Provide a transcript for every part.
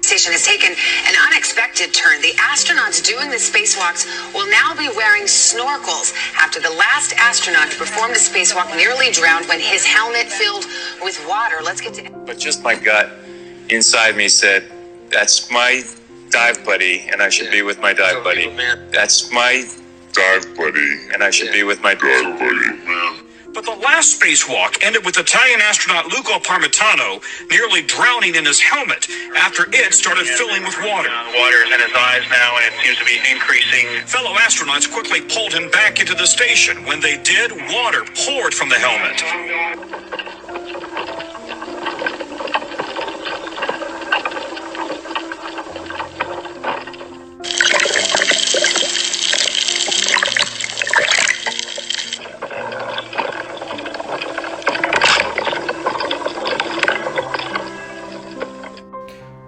station has taken an unexpected turn. The astronauts doing the spacewalks will now be wearing snorkels after the last astronaut to perform the spacewalk nearly drowned when his helmet filled with water. Let's get to... But just my gut inside me said, that's my dive buddy, and I should be with my dive buddy. That's my dive buddy, and I should be with my dive buddy. But the last spacewalk ended with Italian astronaut Luca Parmitano nearly drowning in his helmet after it started filling with water. Water is in his eyes now, and it seems to be increasing. Fellow astronauts quickly pulled him back into the station. When they did, water poured from the helmet.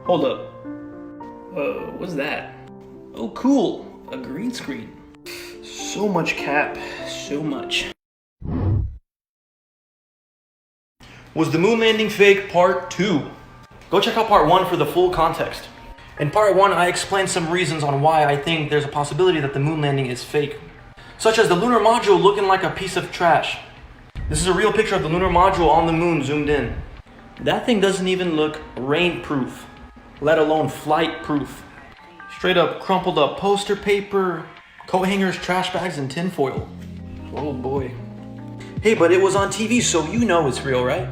Hold up. What's that? Oh, cool. A green screen. So much cap. So much. Was the moon landing fake? Part 2. Go check out part 1 for the full context. In part 1, I explained some reasons on why I think there's a possibility that the moon landing is fake. Such as the lunar module looking like a piece of trash. This is a real picture of the lunar module on the moon zoomed in. That thing doesn't even look rain-proof, let alone flight-proof. Straight up crumpled up poster paper, coat hangers, trash bags, and tinfoil. Oh boy. Hey, but it was on TV, so you know it's real, right?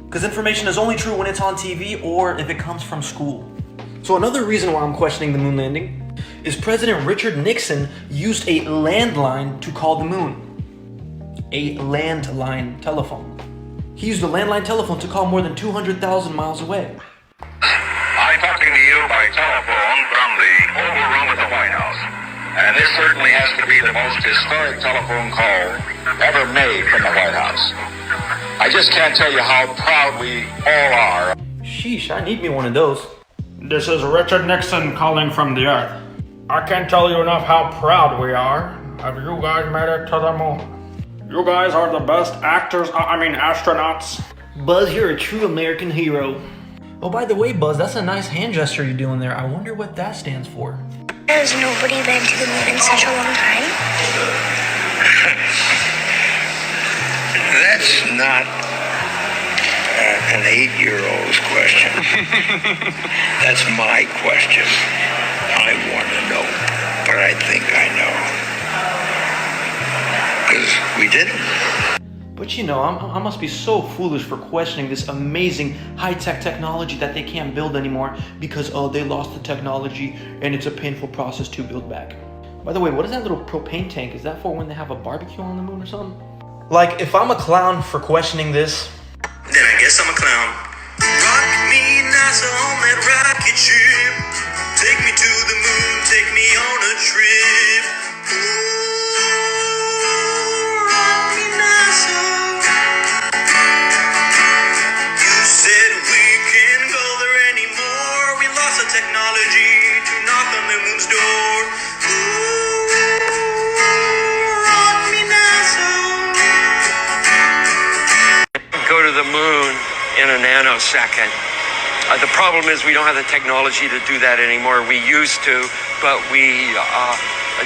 Because information is only true when it's on TV or if it comes from school. So another reason why I'm questioning the moon landing is President Richard Nixon used a landline to call the moon. A landline telephone. He used a landline telephone to call more than 200,000 miles away. I'm talking to you by telephone from the Oval Room at the White House. And this certainly has to be the most historic telephone call ever made from the White House. I just can't tell you how proud we all are. Sheesh, I need me one of those. This is Richard Nixon calling from the Earth. I can't tell you enough how proud we are. Have you guys made it to the moon? You guys are the best astronauts. Buzz, you're a true American hero. Oh, by the way, Buzz, that's a nice hand gesture you're doing there. I wonder what that stands for. Has nobody been to the moon in such a long time? That's not an 8-year-old's question. That's my question. I want to know, but I think I know. Because we didn't. But you know, I must be so foolish for questioning this amazing high-tech technology that they can't build anymore because, oh, they lost the technology and it's a painful process to build back. By the way, what is that little propane tank? Is that for when they have a barbecue on the moon or something? Like, if I'm a clown for questioning this, then I guess I'm a clown. Rock me nice on that rocket ship. Take me to the moon, take me on a trip. Technology to knock on the moon's door. Ooh, rock me now, so. Go to the moon in a nanosecond. The problem is we don't have the technology to do that anymore. We used to, but we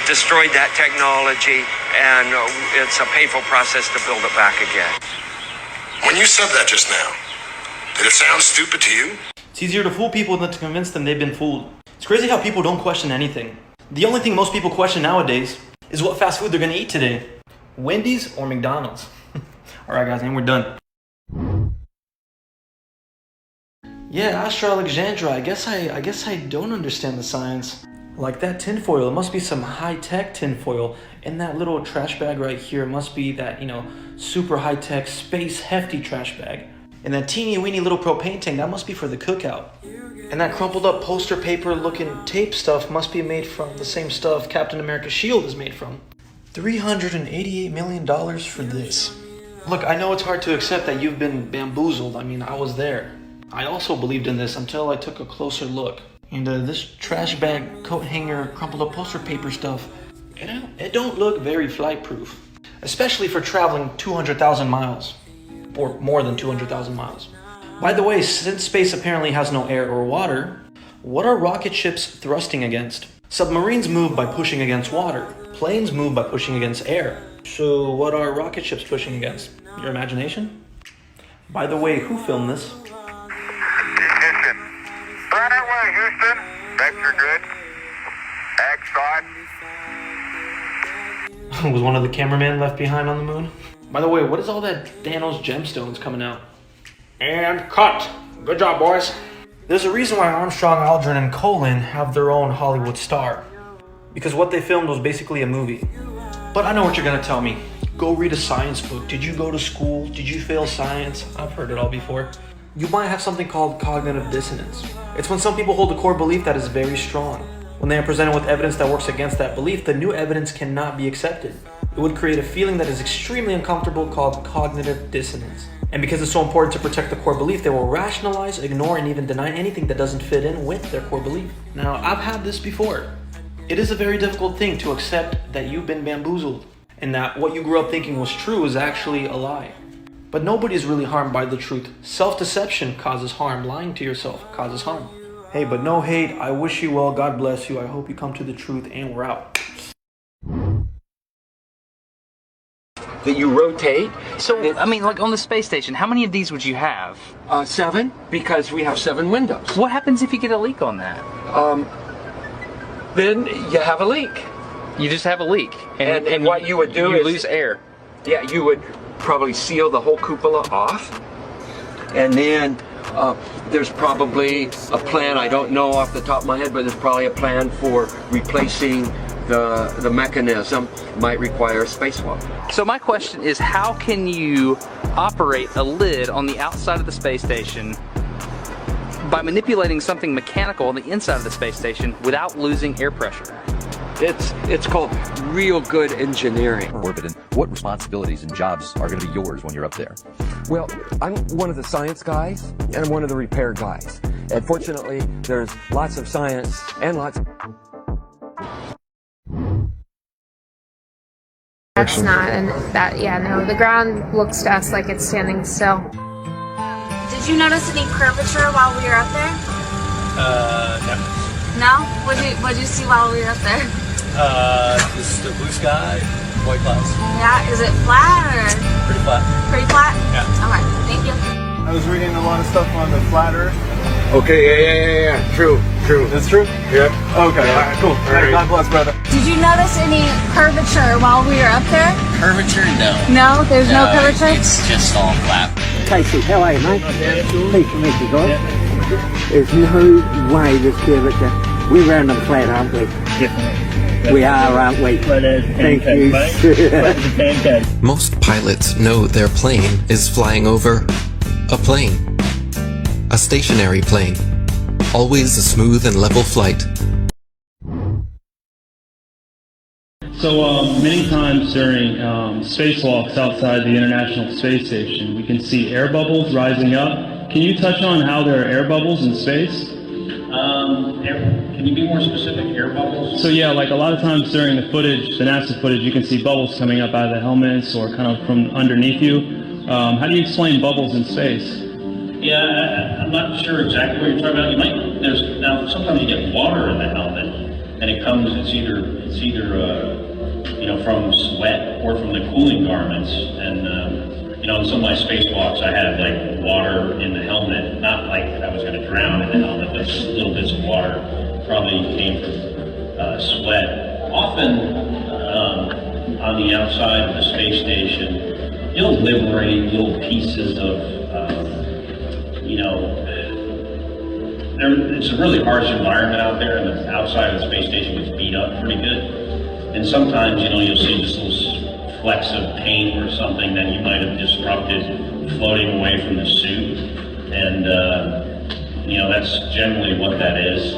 destroyed that technology, and it's a painful process to build it back again. When you said that just now, did it sound stupid to you? it's easier to fool people than to convince them they've been fooled. It's crazy how people don't question anything. The only thing most people question nowadays is what fast food they're gonna eat today. Wendy's or McDonald's. Alright guys, and we're done. Yeah, Astra Alexandra, I guess I don't understand the science. Like that tinfoil, it must be some high-tech tinfoil. And that little trash bag right here must be that, super high-tech, space hefty trash bag. And that teeny weeny little propane tank, that must be for the cookout. And that crumpled up poster paper looking tape stuff must be made from the same stuff Captain America's shield is made from. $388 million for this. Look, I know it's hard to accept that you've been bamboozled. I mean, I was there. I also believed in this until I took a closer look. And this trash bag, coat hanger, crumpled up poster paper stuff, it don't look very flight proof. Especially for traveling 200,000 miles. Or more than 200,000 miles. By the way, since space apparently has no air or water, What are rocket ships thrusting against? Submarines move by pushing against water. Planes move by pushing against air. So what are rocket ships pushing against? Your imagination? By the way, who filmed this? Ignition. Right away, Houston. Vector good. X5. Was one of the cameramen left behind on the moon? By the way, what is all that Thanos gemstones coming out? And cut! Good job, boys. There's a reason why Armstrong, Aldrin, and Colin have their own Hollywood star. Because what they filmed was basically a movie. But I know what you're gonna tell me. Go read a science book. Did you go to school? Did you fail science? I've heard it all before. You might have something called cognitive dissonance. It's when some people hold a core belief that is very strong. When they are presented with evidence that works against that belief, the new evidence cannot be accepted. It would create a feeling that is extremely uncomfortable called cognitive dissonance. And because it's so important to protect the core belief, they will rationalize, ignore, and even deny anything that doesn't fit in with their core belief. Now, I've had this before. It is a very difficult thing to accept that you've been bamboozled and that what you grew up thinking was true is actually a lie. But nobody is really harmed by the truth. Self-deception causes harm. Lying to yourself causes harm. Hey, but no hate. I wish you well. God bless you. I hope you come to the truth, and we're out. That you rotate. So, I mean, like on the space station, how many of these would you have? 7, because we have 7 windows. What happens if you get a leak on that? Then you have a leak. You just have a leak. And what you would do is... You lose air. Yeah, you would probably seal the whole cupola off. And then there's probably a plan, I don't know off the top of my head, but there's probably a plan for replacing the mechanism. Might require a spacewalk. So my question is, how can you operate a lid on the outside of the space station by manipulating something mechanical on the inside of the space station without losing air pressure? It's called real good engineering. Orbit, and what responsibilities and jobs are going to be yours when you're up there? Well, I'm one of the science guys and I'm one of the repair guys. And fortunately, there's lots of science and lots of... That's not, and that, yeah, no, the ground looks to us like it's standing still. Did you notice any curvature while we were up there? No. No? What'd you see while we were up there? Just the blue sky, white clouds. Yeah, is it flat or? Pretty flat. Pretty flat? Yeah. Okay, thank you. I was reading a lot of stuff on the flat earth. Okay, yeah. True. That's true? Yeah. Okay, all right, cool. All right. God bless, brother. Did you notice any curvature while we were up there? Curvature? No. No? There's no curvature? It's just all flat. Casey, how are you, mate? Pleased to meet you guys. There's no way there's curvature. We're round and flat, aren't we? Definitely. We are, aren't we? Thank you. Most pilots know their plane is flying over a plane. A stationary plane. Always a smooth and level flight. So many times during spacewalks outside the International Space Station, we can see air bubbles rising up. Can you touch on how there are air bubbles in space? Can you be more specific? Air bubbles? So yeah, like a lot of times during the footage, the NASA footage, you can see bubbles coming up out of the helmets or kind of from underneath you. How do you explain bubbles in space? Yeah, I'm not sure exactly what you're talking about. Now sometimes you get water in the helmet, and it's either from sweat or from the cooling garments. And in some of my spacewalks, I had like water in the helmet, not like I was going to drown in the helmet, but just little bits of water. Probably came from sweat. Often on the outside of the space station, you'll liberate little pieces of it's a really harsh environment out there, and the outside of the space station gets beat up pretty good. And sometimes, you'll see just little flecks of paint or something that you might have disrupted floating away from the suit. And, that's generally what that is.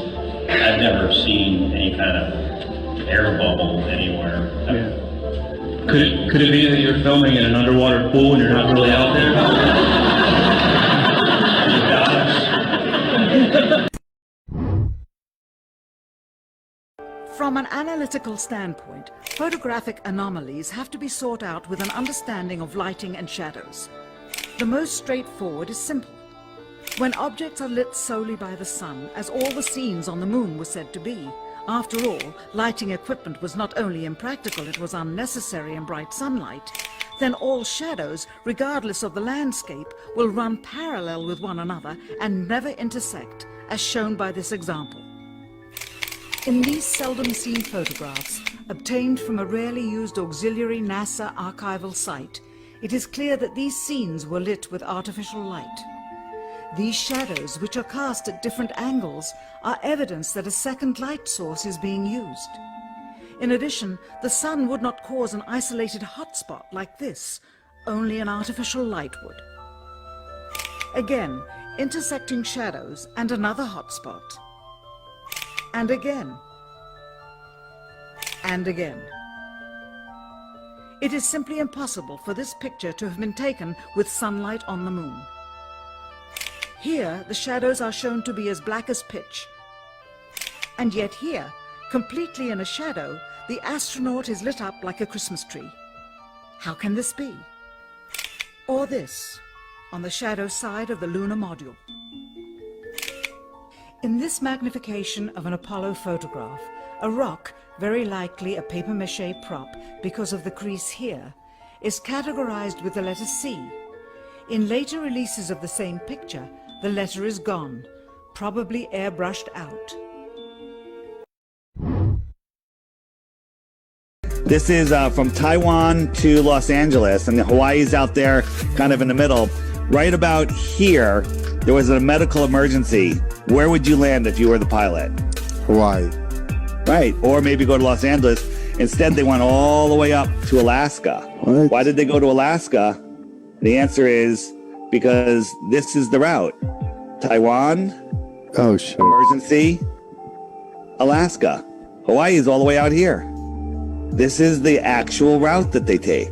I've never seen any kind of air bubble anywhere. Yeah. Could it be that you're filming in an underwater pool and you're not really out there? From an analytical standpoint, photographic anomalies have to be sought out with an understanding of lighting and shadows. The most straightforward is simple. When objects are lit solely by the sun, as all the scenes on the moon were said to be, after all, lighting equipment was not only impractical, it was unnecessary in bright sunlight, then all shadows, regardless of the landscape, will run parallel with one another and never intersect, as shown by this example. In these seldom seen photographs, obtained from a rarely used auxiliary NASA archival site, it is clear that these scenes were lit with artificial light. These shadows, which are cast at different angles, are evidence that a second light source is being used. In addition, the sun would not cause an isolated hotspot like this, only an artificial light would. Again, intersecting shadows and another hotspot. And again. And again. It is simply impossible for this picture to have been taken with sunlight on the moon. Here, the shadows are shown to be as black as pitch. And yet here, completely in a shadow, the astronaut is lit up like a Christmas tree. How can this be? Or this, on the shadow side of the lunar module. In this magnification of an Apollo photograph, a rock, very likely a papier-mâché prop because of the crease here, is categorized with the letter C. In later releases of the same picture, the letter is gone, probably airbrushed out. This is from Taiwan to Los Angeles, and Hawaii's out there kind of in the middle. Right about here, there was a medical emergency. Where would you land if you were the pilot? Hawaii. Right, or maybe go to Los Angeles. Instead, they went all the way up to Alaska. What? Why did they go to Alaska? The answer is because this is the route. Taiwan, oh shit, emergency, Alaska. Hawaii is all the way out here. This is the actual route that they take.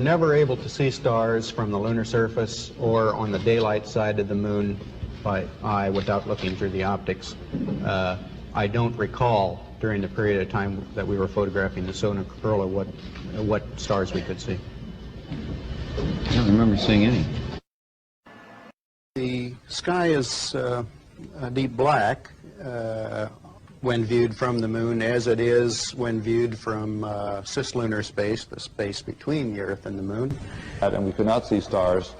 Never able to see stars from the lunar surface or on the daylight side of the moon by eye without looking through the optics. I don't recall during the period of time that we were photographing the solar corona what stars we could see. I don't remember seeing any. The sky is a deep black when viewed from the moon, as it is when viewed from cislunar space, the space between the Earth and the moon. And we could not see stars.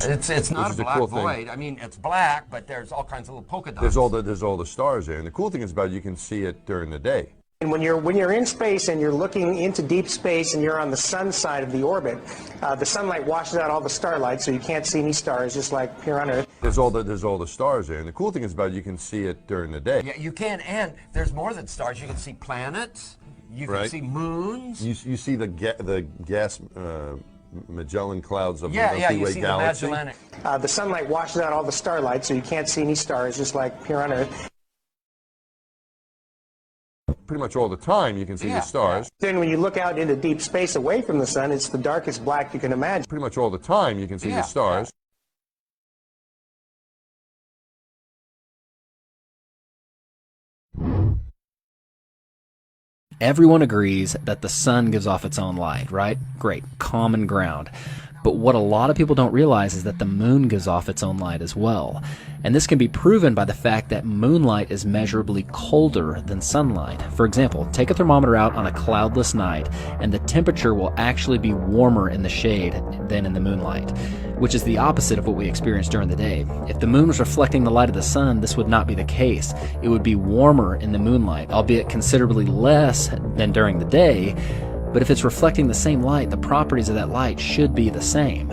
It's not a Which is black cool thing. void. I mean, it's black, but there's all kinds of little polka dots. There's all the stars there, and the cool thing is about it, you can see it during the day. And when you're in space and you're looking into deep space and you're on the sun side of the orbit, the sunlight washes out all the starlight, so you can't see any stars, just like here on Earth. There's all the stars there, and the cool thing is about it, you can see it during the day. Yeah, you can, and there's more than stars. You can see planets. You can see moons. You see the gas Magellan clouds of the Milky you Way see galaxy. the Magellanic. The sunlight washes out all the starlight, so you can't see any stars, just like here on Earth. Pretty much all the time you can see the stars. Then when you look out into deep space away from the sun, it's the darkest black you can imagine. Pretty much all the time you can see the stars. Everyone agrees that the sun gives off its own light, right? Great, common ground. But what a lot of people don't realize is that the moon gives off its own light as well. And this can be proven by the fact that moonlight is measurably colder than sunlight. For example, take a thermometer out on a cloudless night, and the temperature will actually be warmer in the shade than in the moonlight, which is the opposite of what we experience during the day. If the moon was reflecting the light of the sun, this would not be the case. It would be warmer in the moonlight, albeit considerably less than during the day. But if it's reflecting the same light, the properties of that light should be the same.